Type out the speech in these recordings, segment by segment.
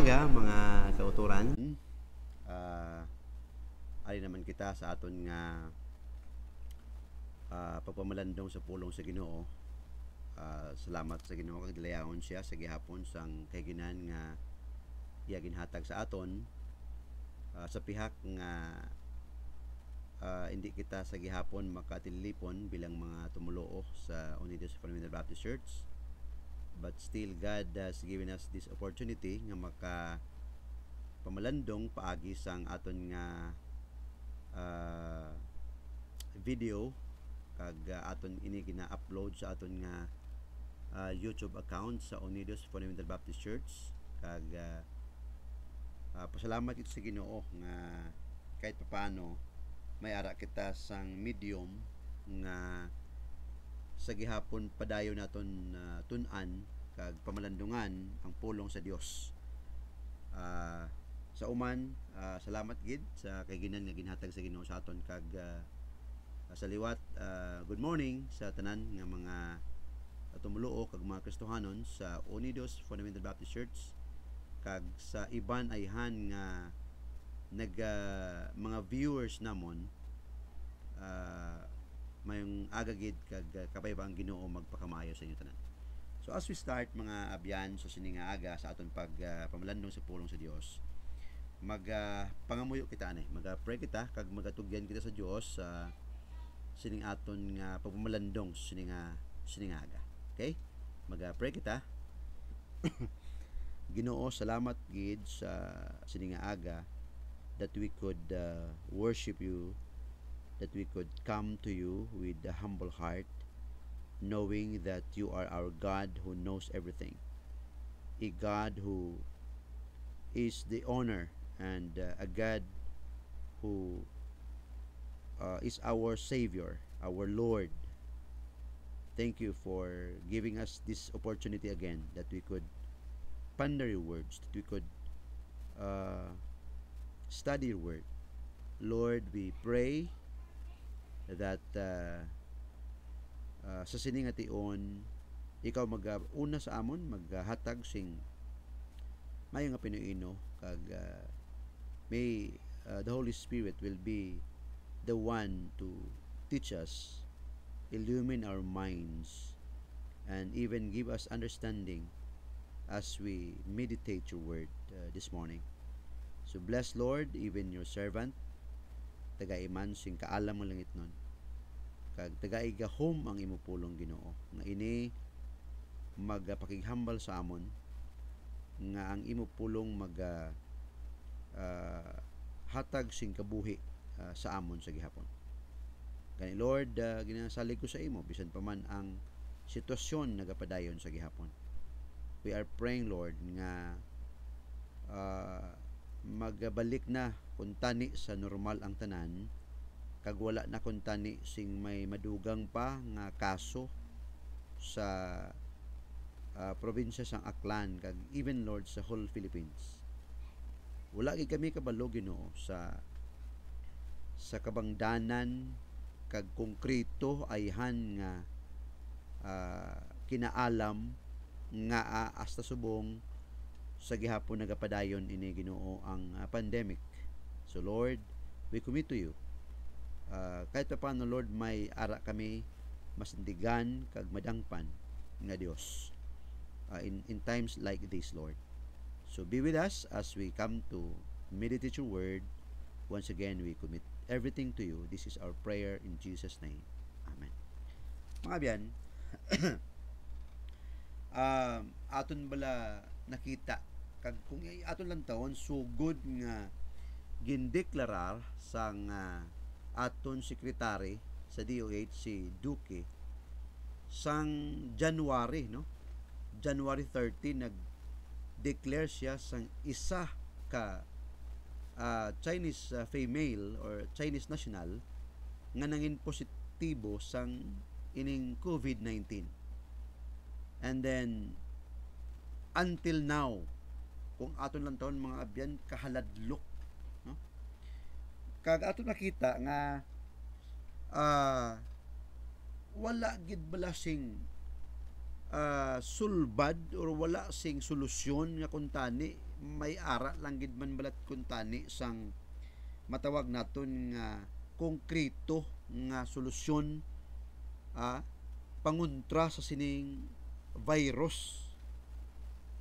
umaga mga kauturan. Ari naman kita sa aton nga pagpamalandong sa pulong sa Ginoo. Salamat sa Ginoo kag dilayawon siya sa gihapon sang kahiginan nga iya ginhatag sa aton sa pihak nga hindi kita sa gihapon makatilipon bilang mga tumuloo sa Unidos Fundamental Baptist Church, but still God has given us this opportunity nga maka pamalandong paagi sang aton nga video kag aton ini gina-upload sa aton nga YouTube account sa Unidos Fundamental Baptist Church. Kag pasalamat ito sa Ginoo nga kahit papaano may ara kita sang medium nga sa gihapon padayon naton tun-an kag pamalandungan ang pulong sa Dios. Sa uman, salamat gid sa kahiginan nga ginhatag sa Ginoo sa aton kag sa liwat, good morning sa tanan nga mga tumuluo kag mga Kristohanon sa Unidos Fundamental Baptist Church kag sa iban ayhan nga mga viewers namon mayong agagid kag kapaybang Ginoo magpakamayo sa inyo tanan. So as we start mga abyan sa sining nga aga sa aton pamalandong sa pulong sa Dios, pangamuyo kita ani, pray kita kag magatugyan kita sa Dios sa sining aton nga pagpamalandong sa sining aga. Okay? Pray kita. Ginoo, salamat gid sa sining nga aga that we could worship you, that we could come to you with a humble heart, knowing that you are our God who knows everything, a God who is the owner, and a God who is our Savior, our Lord. Thank you for giving us this opportunity again that we could ponder your words, that we could study your word. Lord, we pray that sa sining nga tion ikaw una sa amon maghatag sing mayo nga pinuino kag may the Holy Spirit will be the one to teach us, illumine our minds, and even give us understanding as we meditate your word this morning. So bless Lord even your servant, tagaiman sing kaalam mo langit nun, kag tagaigahom ang imupulong Ginoo nga ini magpakighambal sa amon nga ang imupulong hatag sing kabuhi sa amon sa gihapon. Kani Lord, ginasalig ko sa imo bisan pa man ang sitwasyon nagapadayon sa gihapon. We are praying, Lord, nga magbalik na kuntani sa normal ang tanan, kag wala na kuntani sing may madugang pa nga kaso sa probinsya sang Aklan kag even Lord sa whole Philippines. Wala gid kami kabalo Ginoo sa kabangdanan kag konkreto ayhan nga kinaalam nga hasta subong sa gihapon nagapadayon ini Ginoo ang pandemic. So Lord, we commit to you. Kahit pa paano Lord, may ara kami masindigan kag madangpan nga Dios in times like this, Lord. So be with us as we come to meditate your word. Once again, we commit everything to you. This is our prayer in Jesus' name. Amen. Mga biyan, aton bala nakita kag kung aton lang taon so good nga gindeklarar sang aton sekretary sa DOH si Duque sang January, no? January 30 nag-declare siya sang isa ka Chinese female or Chinese national nga nangin positibo sang ining COVID-19. And then until now, kung aton lang taon mga abyan kahaladlok, no? Kag aton nakita nga wala gid bala sing sulbad or wala sing solusyon nga kuntani may ara lang gid man balat kuntani sang matawag naton nga konkreto nga solusyon pangontra sa sining virus.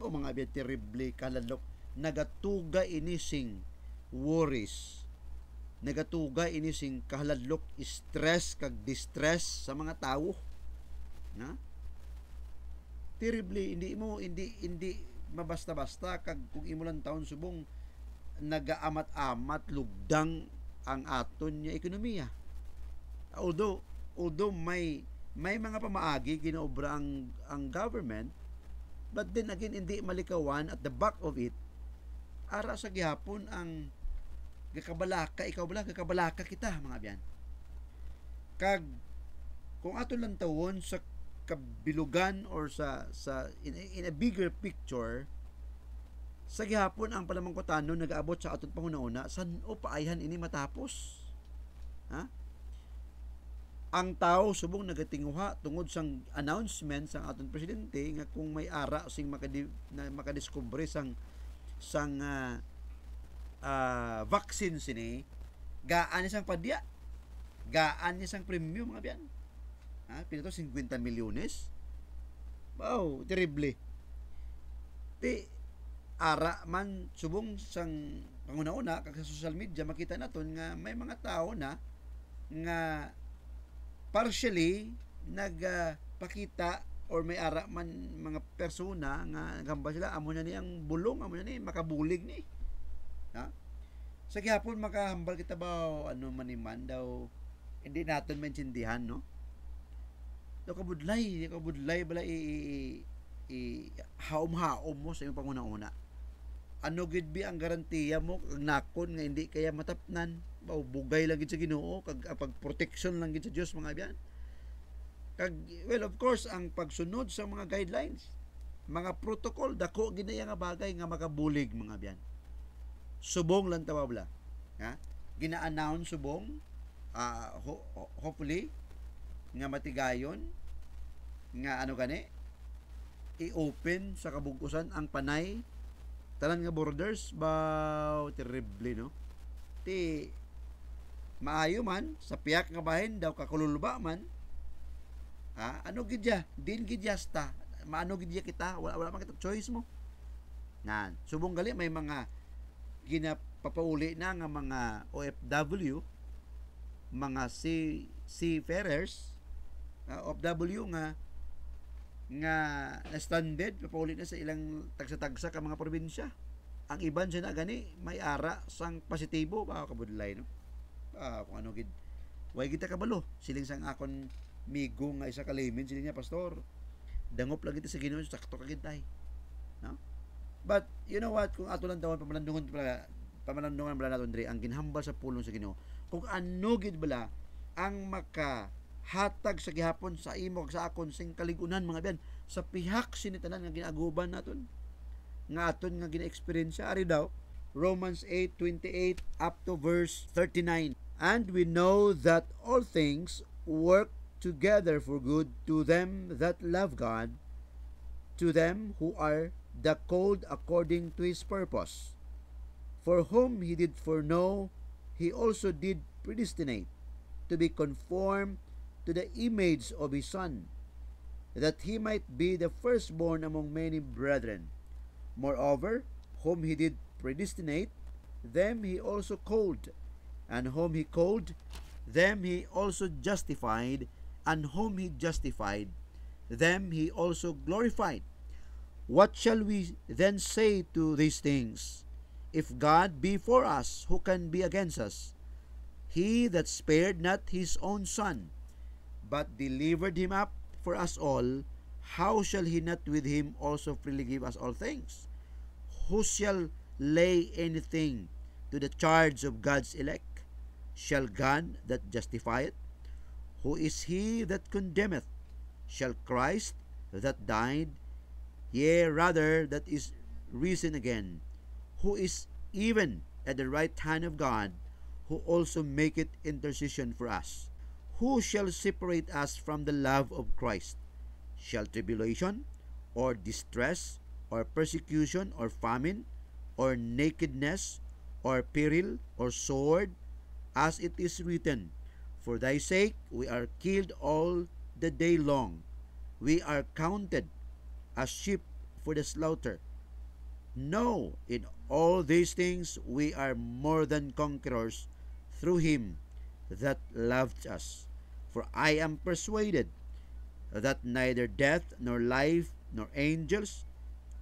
O mga abyan terrible kalalok, nagatuga ini sing worries, nagatuga ini sing kahaladlok stress kag distress sa mga tawo. Na? Terribly hindi mabasta-basta kag kung imo lang taon subong nagaamat-amat lugdang ang aton nya ekonomiya. Although may mga pamaagi ginaobra ang government, but then again hindi malikawan at the back of it ara sa gihapon ang gakabalaka kita mga abyan. Kag kung aton lang tawon sa kabilugan or sa in a bigger picture, sa gihapon ang palamangkutanon nagaabot sa aton panghuna-una san o paayhan ini matapos. Ha? Ang tao subong nagatinguha tungod sang announcement sang aton presidente nga kung may ara sing makadiskubre sang vaccine sini, gaan niya sang padya, gaan niya sang premium mga biyan. Pinato 50 milyones. Wow, terrible. Ti ara man subong sang panguna-una kag sa social media makita naton nga may mga tao na nga partially nagpakita or may ara man mga persona nga gamba sila amo na ni ang bulong, amo na ni makabulig ni. Sa gihapon makahambal kita ba ano maniman daw hindi naton maintindihan, no? Daw kabudlay bala haom-haom mo sa imong panguna-una. Ano gid bi ang garantiya mo kag nakon nga hindi kaya matapnan? Bugay lang gid sa Ginoo kag pag protection lang gid sa Dios mga abyan. Kag well of course ang pagsunod sa mga guidelines, mga protocol dako gid nga bagay nga makabulig mga abyan. Subong lang tawabla. Gina-announce subong hopefully nga matigayon nga ano gani i-open sa kabug-usan ang panay tanan nga borders ba terrible, no? Ti maayo man sa piyak nga bahin daw kakululba man. Ano gid ya? Din gid yasta. Maano gid ya kita? Wala man kita choice mo. Subong gali may mga ginapapauli na nga mga OFW, mga seafarers, OFW nga na-stranded, papauli na sa ilang tagsa-tagsa ka mga probinsya. Ang iban siya na gani, may ara sang positibo, baka kabudlay, no? Kung ano gid. Way kita kabalo. Siling sang akon migo nga isa kalimin, siling niya, pastor, dangop lang kita sa Ginoo, sakto ka gid tay. No? But, you know what, kung ato lang tawon, pamalandungan bala naton diri ang ginhambal sa pulong sa Ginoo. Kung ano gid bala ang makahatag sa gihapon sa imo sa akon sing kaligunan mga biyan sa pihak sinitanan nga ginaguban naton nga aton nga gina-experience ari daw Romans 8:28 up to verse 39. And we know that all things work together for good to them that love God, to them who are the called according to his purpose. For whom he did foreknow, he also did predestinate to be conformed to the image of his Son, that he might be the firstborn among many brethren. Moreover, whom he did predestinate, them he also called, and whom he called, them he also justified, and whom he justified, them he also glorified. What shall we then say to these things? If God be for us, who can be against us? He that spared not his own Son, but delivered him up for us all, how shall he not with him also freely give us all things? Who shall lay anything to the charge of God's elect? Shall God that justifieth? Who is he that condemneth? Shall Christ that died, yea rather that is risen again, who is even at the right hand of God, who also maketh intercession for us? Who shall separate us from the love of Christ? Shall tribulation, or distress, or persecution, or famine, or nakedness, or peril, or sword, as it is written, For thy sake we are killed all the day long. We are counted as sheep for the slaughter. No, in all these things we are more than conquerors through him that loved us. For I am persuaded that neither death, nor life, nor angels,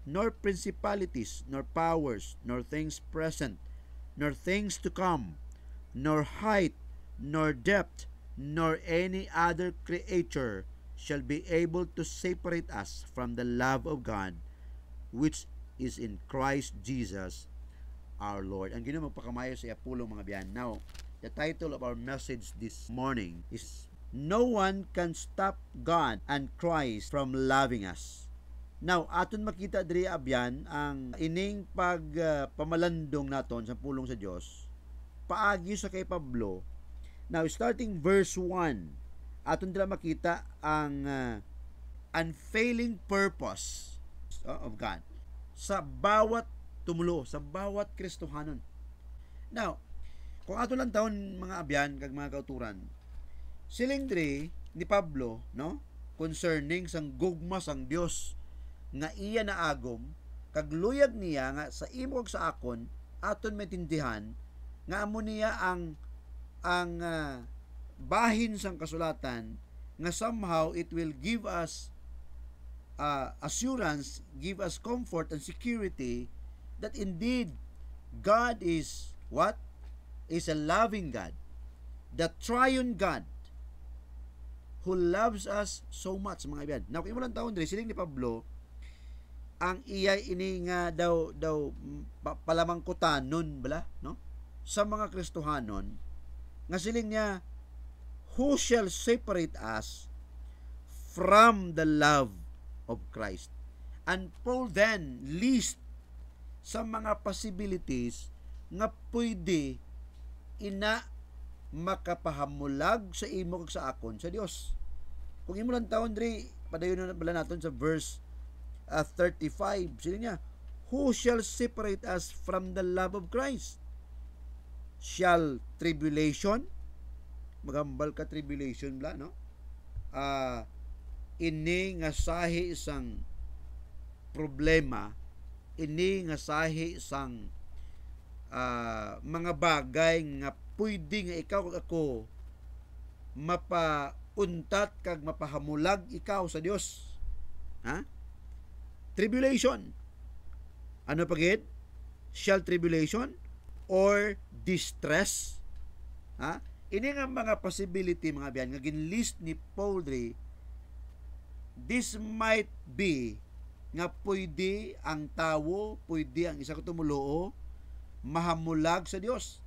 nor principalities, nor powers, nor things present, nor things to come, nor height, nor depth, nor any other creature shall be able to separate us from the love of God, which is in Christ Jesus our Lord. Ang Ginoo magpakamayo sa apulong mga biyan. Now, the title of our message this morning is No one can stop God and Christ from loving us. Now, aton makita diri abyan ang ining pamalandong naton sa pulong sa Dios. Paagi sa kay Pablo. Now, starting verse 1, aton dira makita ang unfailing purpose of God sa bawat tumulo, sa bawat Kristohanon. Now, kung ato lang taon mga abyan kag mga kauturan, siling diri ni Pablo, no, concerning sang gugma sang Dios nga iya na agom kag luyag niya nga sa imo kag sa akon aton maintindihan nga amo niya ang bahin sang kasulatan nga somehow it will give us assurance, give us comfort and security that indeed God is what? Is a loving God, the triune God who loves us so much, mga ibyan. Now, kung mo lang taon diri siling ni Pablo, ang iya ini nga daw palamangkutan nun bala, no? Sa mga Kristohanon, nga siling niya, who shall separate us from the love of Christ? And Paul then list sa mga possibilities nga pwede ina makapahamulag sa imo kag sa akon sa Dios. Kung imo lang taon diri, padayon na bala naton sa verse 35. Sila niya, who shall separate us from the love of Christ? Shall tribulation? Magambal ka tribulation bla, no? Ini nga sahi isang problema, ini nga sahi isang mga bagay nga pwede nga ikaw kag ako mapauntat kag mapahamulag ikaw sa Dios. Ha? Tribulation. Ano pagid? Shall tribulation or distress? Ha? Ini nga mga possibility mga biyan nga ginlist ni Paul dre. This might be nga pwede ang tawo, pwede ang isa ka tumuluo mahamulag sa Dios,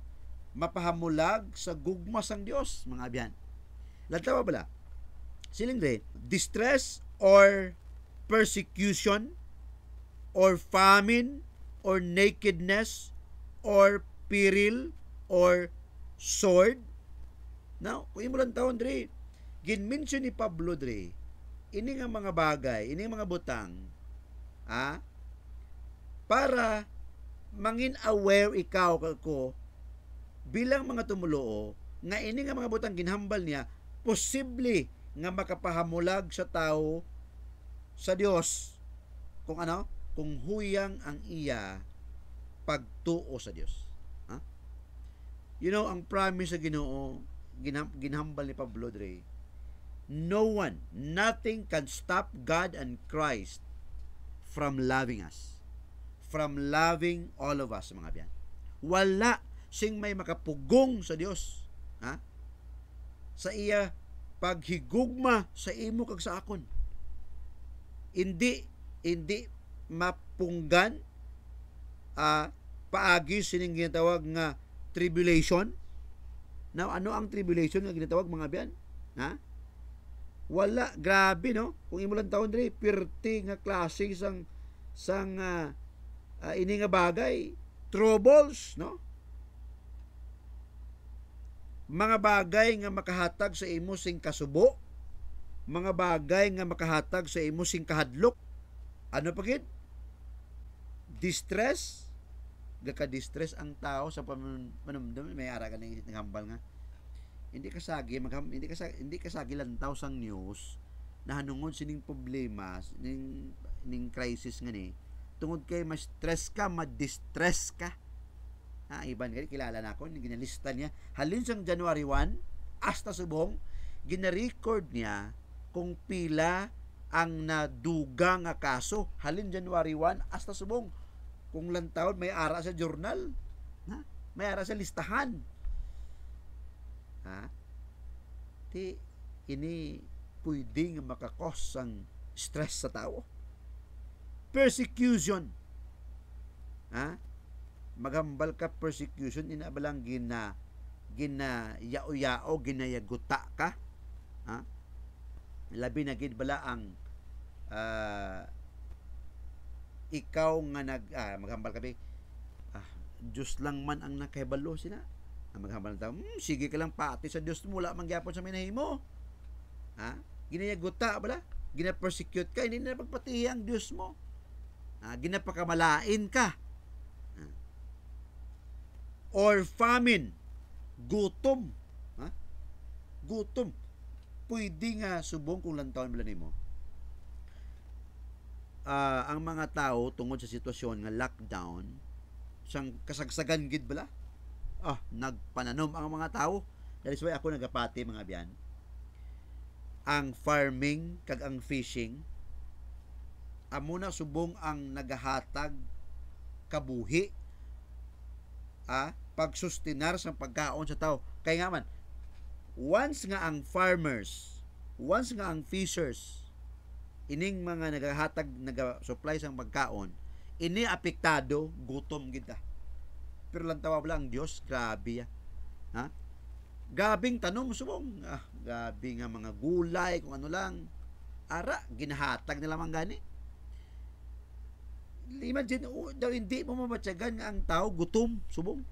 mapahamulag sa gugma sang Dios, mga biyan. Lantaw bala? Siling dre, distress or persecution or famine or nakedness or peril or sword. Now, kung imo lang taon dre, gin-mention ni Pablo dre, ini nga mga bagay, ini nga mga butang, para mangin aware ikaw kako bilang mga tumuluo nga ini nga mga butang ginhambal niya posible nga makapahamulag sa tao sa Dios kung ano, kung huyang ang iya pagtuo sa Dios. You know, ang promise sa Ginoo ginhambal ni Pablo dre, no one, nothing can stop God and Christ from loving us, from loving all of us, mga biyan. Wala sing may makapugong sa Dios, sa iya paghigugma sa imo kag sa akon. Hindi mapunggan paagi sining ginatawag nga tribulation. Now, ano ang tribulation nga ginatawag, mga biyan? Wala, grabe, no? Kung imo lang taon diri, pirti nga klase sang ini nga bagay, troubles, no? Mga bagay nga makahatag sa imo sing kasubo, mga bagay nga makahatag sa imo sing kahadlok. Ano pa gid? Distress, gaka-distress ang tao sa panumdum may ara ka ning naghambal nga hindi kasagi lantaw sang news na hanungod sining problema ning crisis nga ni tungod kay mas stress ka ma-distress ka. Iban kay kilala na ako ginalista niya halin sang January 1 hasta subong gina-record niya kung pila ang naduga nga kaso halin January 1 hasta subong kung lantaon may ara sa journal, may ara sa listahan. Ti ini pwede nga makakos ang stress sa tao. Persecution. Maghambal ka persecution inabalang yao ginayaguta ka. Labi na gid bala ang ikaw nga maghambal kabi Diyos lang man ang nakahibalo sila maghambal na tao sige ka lang pati sa Diyos mo wala mangyapon sa minahimo ginayaguta bala gina-persecute ka hindi na pagpatihi ang Diyos mo ginapakamalain ka or famine gutom gutom pwede nga subong kung lantaon bala nimo ang mga tao tungod sa sitwasyon nga lockdown sang kasagsagan gid bala nagpananom ang mga tao that is why ako nagapati mga biyan ang farming kag ang fishing amo na subong ang nagahatag kabuhi pagsustinar sa pagkaon sa tao kay nga man once nga ang farmers once nga ang fishers ining mga nagahatag naga-supply sang pagkaon ini apektado gutom gid pero lang tawa bala ang Dios grabe gabing tanom subong gabi nga mga gulay kung ano lang ara ginahatag nila man gani imagine daw hindi mo mamatyagan nga ang tao gutom subong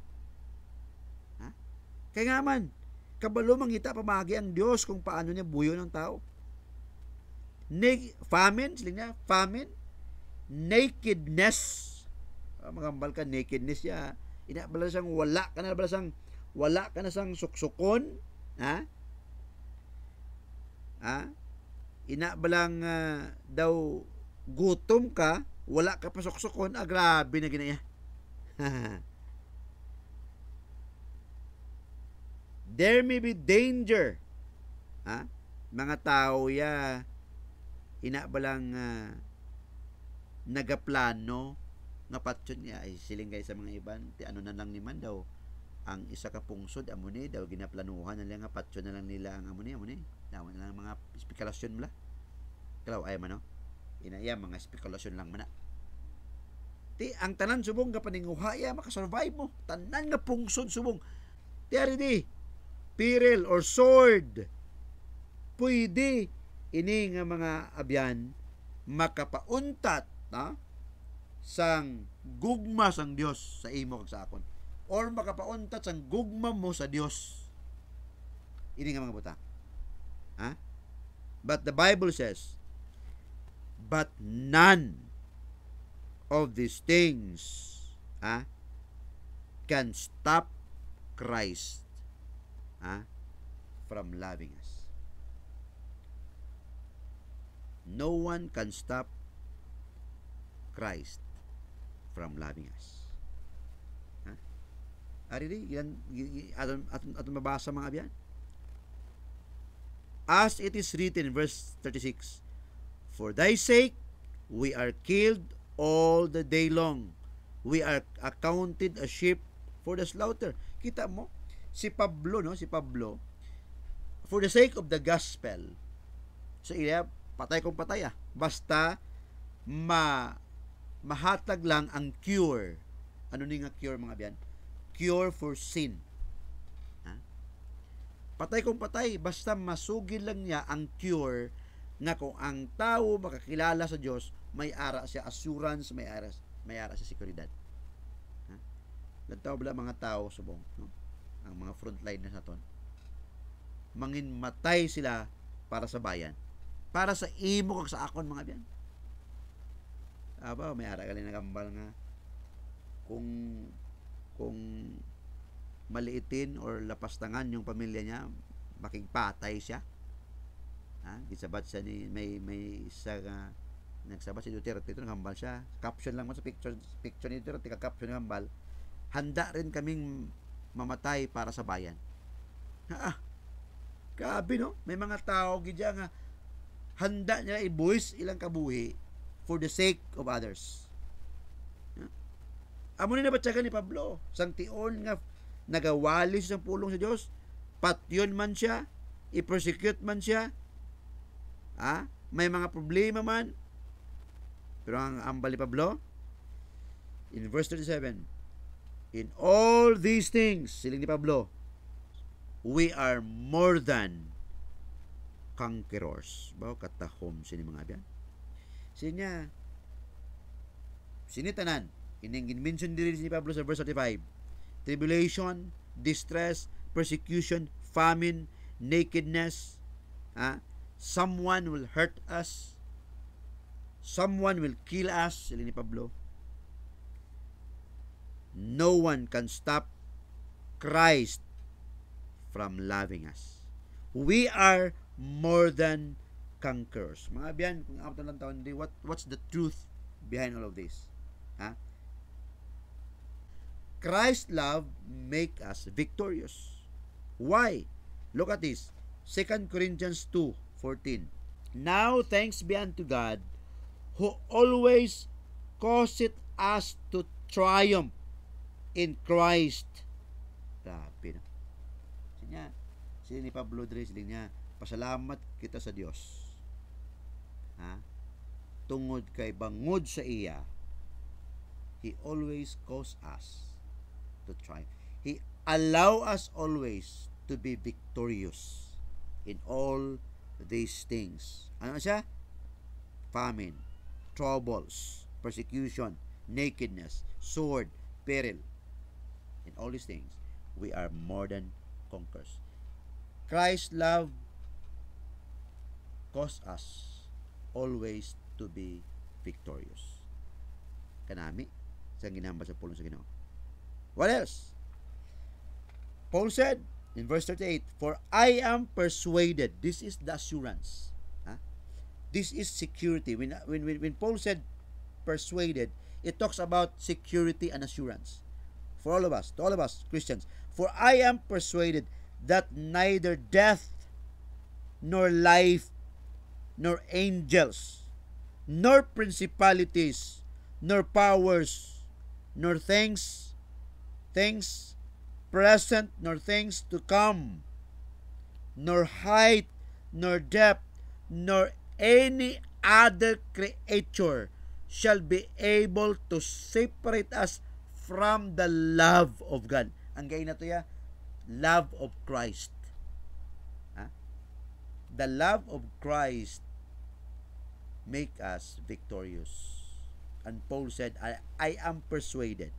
kaya nga man kabalo mangita pamagi ang Dios kung paano niya buyo ng tao famine nakedness magambal ka nakedness ya inabala sang wala ka na sang suksukon inabalang daw gutom ka wala ka pa suksukon grabe na ginaya there may be danger mga tao inabalang nagaplano nga patyon niya ay siling guys sa mga iban ti ano na lang niman daw ang isa ka pungsod amo ni daw ginaplanuhan na lang nga patyon na lang nila ang amo ni daw na lang mga spekulasyon mala kalaw ay man inaya mga spekulasyon lang man ti ang tanan subong nga paninguhaya makasurvive mo tanan nga pungsod subong ti ari di peril or sword pwede ini nga mga abyan makapauntat sang gugma sang Dios sa imo kag sa akon or makapauntat sang gugma mo sa Dios ini nga mga buta but the Bible says but none of these things can stop Christ from loving us. No one can stop Christ from loving us. Ari yan aton mabasa mga abyan. As it is written in verse 36, for thy sake we are killed all the day long. We are accounted a sheep for the slaughter. Kita mo si Pablo for the sake of the gospel. So patay kung patay basta mahatag lang ang cure. Ano ni nga cure mga biyan? Cure for sin. Patay kung patay basta masugid lang niya ang cure nga kung ang tao makakilala sa Dios may ara siya assurance, may ara siya seguridad. Lantaw bala mga tao subong ang mga frontline na naton mangin matay sila para sa bayan. Para sa imo kag sa akon mga biyan. May ara gali nagambal nga kung kung maliitin or lapastangan yung pamilya niya, makigpatay siya. Gisabat siya ni may isa nga nagsabat si Duterte ito, naghambal siya. Caption lang mo sa picture ni Duterte, caption ng hambal. Handa rin kaming mamatay para sa bayan. Grabe no? May mga tao gidya nga handa nila ibuhis ilang kabuhi for the sake of others. Amo ni nabatsagan ni Pablo, sang tion nga nagawalis sa pulong sa Dios, patyon man siya, i-persecute man siya, may mga problema man. Pero ang ambal ni Pablo, in verse 37, in all these things, siling ni Pablo, we are more than conquerors. Bao katahom sini mga abyan. Sinya, sinitanan, in-mention din ni Pablo sa verse 35, tribulation, distress, persecution, famine, nakedness, someone will hurt us, someone will kill us, sila ni Pablo. No one can stop Christ from loving us. We are more than conquerors. Mga biyan, kung apat lang taon, what's the truth behind all of this? Christ's love make us victorious. Why? Look at this. 2 Corinthians 2:14. Now thanks be unto God who always causeth us to triumph in Christ. Grabe na. Sila ni Pablo Dre, sila niya, pasalamat kita sa Dios. Tungod kay bangod sa iya, He always cause us to triumph. He allow us always to be victorious in all these things. Ano siya? Famine, troubles, persecution, nakedness, sword, peril. In all these things, we are more than conquerors. Christ's love cause us always to be victorious. Kanami sa ginambal sa pulong sa Ginoo. What else? Paul said in verse 38, for I am persuaded. This is the assurance. This is security. When Paul said persuaded, it talks about security and assurance. For all of us, to all of us Christians. For I am persuaded that neither death, nor life, nor angels, nor principalities, nor powers, nor things present, nor things to come, nor height, nor depth, nor any other creature shall be able to separate us from the love of God. Ang gay na to ya, love of Christ. The love of Christ make us victorious. And Paul said, I am persuaded.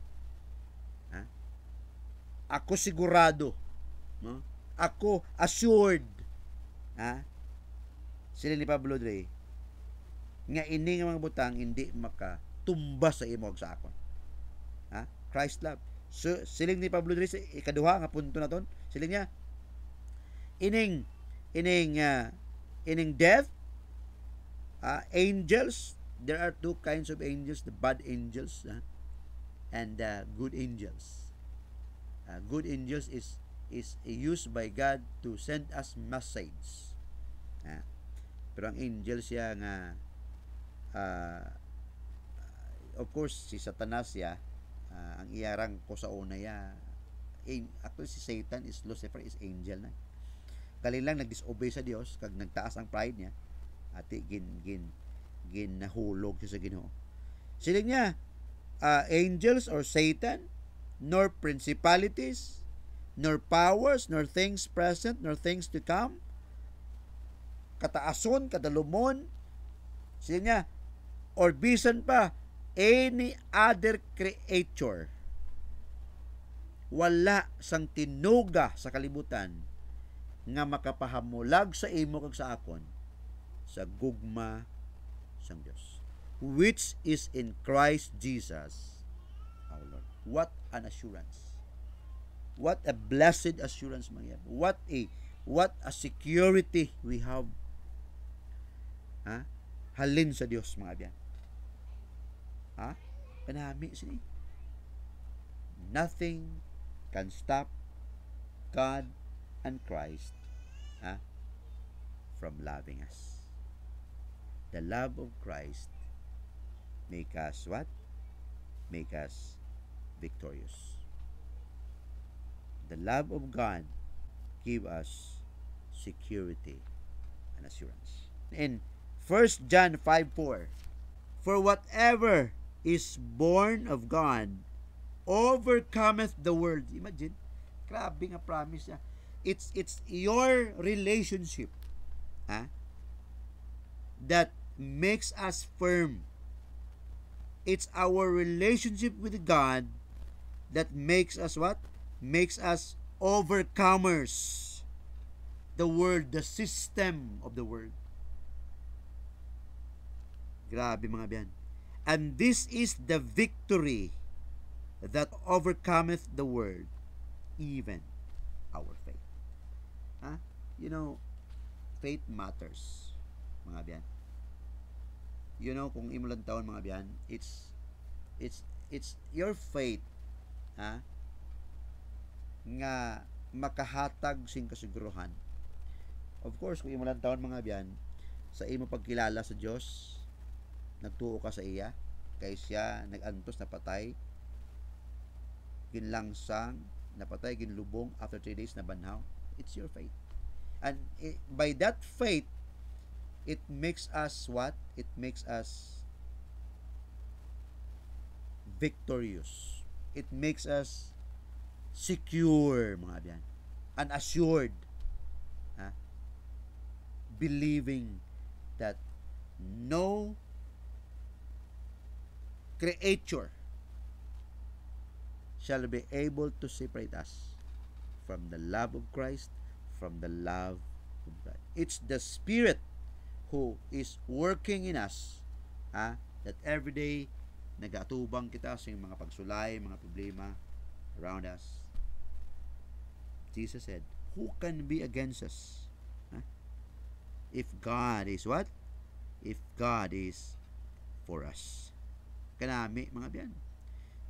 Ako sigurado. No? Ako assured. Sila ni Pablo Dre, nga ini nga mga butang hindi makatumbas sa imog sa akon. Christ love. So, siling ni Pablo Dre sa ikaduha nga punto na ton, siling niya, ining death, angels, there are two kinds of angels, the bad angels and good angels. Good angels is used by God to send us message. Pero ang angels siya nga of course si Satanas ya, ang iyarang ko sa una ya, actually si Satan is Lucifer is angel na. Kalilang nag-disobey sa Dios kag nagtaas ang pride niya ati ginahulog siya sa Ginoo. Siling niya, angels or Satan, nor principalities, nor powers, nor things present, nor things to come, kataason, kadalumon, siling niya, or bisan pa, any other creature, wala sang tinuga sa kalibutan nga makapahamulag sa imo kag sa akon sa gugma sang Dios, which is in Christ Jesus our Lord. What an assurance. What a blessed assurance mga yan. What a security we have. Ha? Halin sa Dios mga biyan. Ha? Kanami sini. Nothing can stop God and Christ, ha, from loving us. The love of Christ make us what? Make us victorious. The love of God give us security and assurance. In 1 John 5:4, for whatever is born of God overcometh the world. Imagine, grabe nga promise niya. It's your relationship, ha, that makes us firm. It's our relationship with God that makes us what? Makes us overcomers. The world, the system of the world. Grabe mga biyan. And this is the victory that overcometh the world, even our faith. Ha? You know, faith matters, mga biyan. You know, kung imulang taon mga biyan, it's your faith, ha, nga makahatag sing kasiguruhan. Of course, kung imulang taon mga biyan, sa imo pagkilala sa Dios, nagtuo ka sa iya, kay siya nagantos na patay, ginlangsang, napatay, ginlubong, after 3 days na banhaw. It's your faith. And by that faith, it makes us what? It makes us victorious. It makes us secure, mga biyan. And assured. Ha? Believing that no creature shall be able to separate us from the love of Christ, from the love of God. It's the Spirit who is working in us, that every day nagatubang kita sa mga pagsulay, mga problema around us. Jesus said, who can be against us? If God is what? If God is for us. Kanami, mga biyan.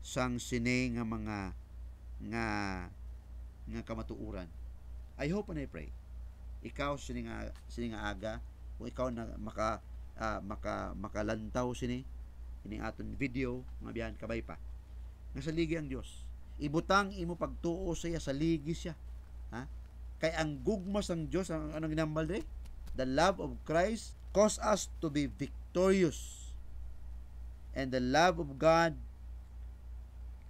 Sang sine nga mga nga kamatuuran. I hope and I pray. Ikaw sini nga aga, kung ikaw na makalantaw sini ini aton video, mga biyan, kabay pa. Nga sa ligi ang Dios. Ibutang imo pagtuo sa iya, sa ligi siya. Ha? Kay ang gugma sang Dios, ang anong ginambal dire? The love of Christ cause us to be victorious. And the love of God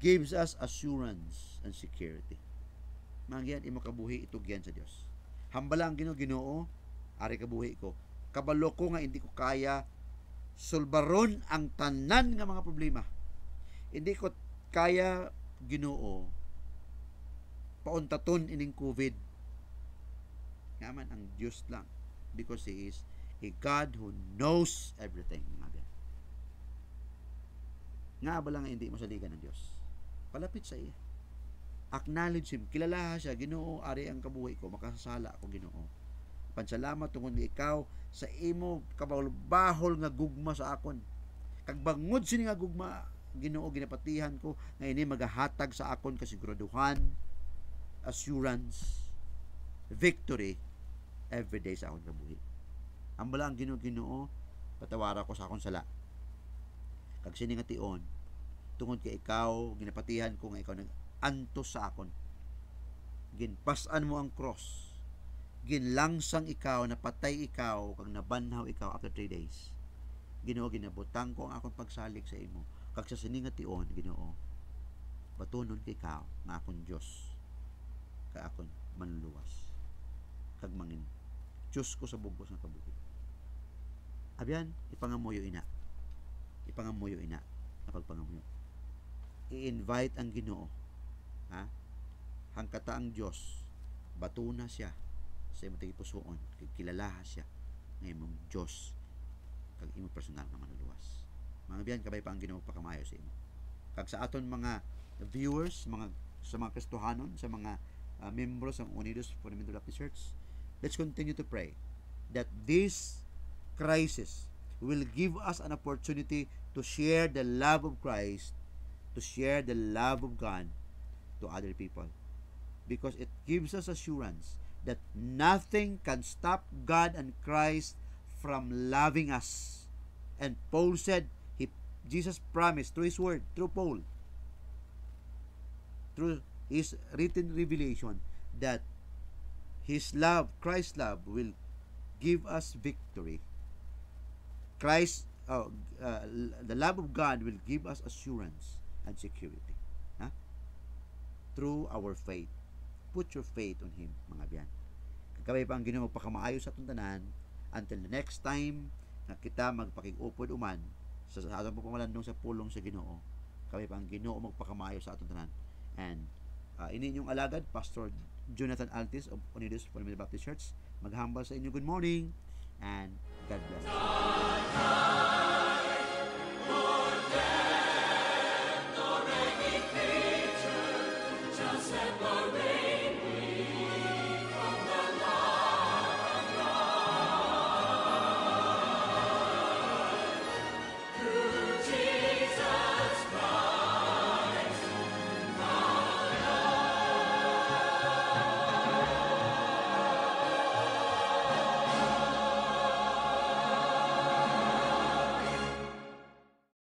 gives us assurance and security. Mangyan, imo kabuhi itog yan sa Dios. Hambalang Ginoo, ari kabuhi ko. Kabalo ko nga hindi ko kaya sulbaron ang tanan nga mga problema. Hindi ko kaya, Ginoo, pauntaton ining COVID. Ngaman ang Diyos lang, because He is a God who knows everything. Nga ba lang hindi mo saligan ng Diyos? Palapit sa iya. Acknowledge Him. Kilala siya. Ginoo, ari ang kabuhi ko. Makasasala ako, Ginoo. Pansalamat tungod ni ikaw sa imo kabahol nga gugma sa akon. Kag bangod sini nga gugma, Ginoo, ginapatihan ko nga ini magahatag sa akon kasiguraduhan, assurance, victory every day sa akon kabuhi. Ang bala ang Ginoo, patawara ko sa akon sala. Kag sini nga tion, tungod kay ikaw, ginapatihan ko nga ikaw nag-antos sa akon. Ginpasan mo ang cross. Ginlangsang ikaw, napatay ikaw, kag nabanhaw ikaw after 3 days. Ginoo, ginabutang ko ang akong pagsalig sa imo. Kag sa sini nga tion, Ginoo, batunon kay ikaw nga akong Dios, kag akon manluluwas. Kag mangin Diyos ko sa bugos nga kabuhi. Abyan, ipangamuyo ina na pagpangamuyo. I-invite ang Ginoo, ha? Hangkata ang Diyos, batuna siya sa imong tigipusoon, kay kilalaha siya nga imong Diyos, kag imong personal nga manluluwas. Mga biyan, kabay pa ang Ginoo pakamayo sa imo. Kag sa aton mga viewers, sa mga Kristohanon, sa mga membros ng Unidos Fundamental Baptist Church, let's continue to pray that this crisis will give us an opportunity to share the love of Christ, to share the love of God to other people. Because it gives us assurance that nothing can stop God and Christ from loving us. And Paul said, Jesus promised through his word, through Paul, through his written revelation, that his love, Christ's love, will give us victory. The love of God will give us assurance and security. Huh? Through our faith. Put your faith on Him, mga biyan. Kagabay pa ang Ginoo magpakamaayo sa atong tanan until the next time na kita magpakig-upod uman sa atong pagpamalandong sa pulong sa Ginoo. Kagabay pa ang Ginoo magpakamaayo sa atong tanan. And ini inyong alagad, Pastor Jonathan Altis of Unidos Fundamental Baptist Church. Maghambal sa inyo. Good morning and God bless.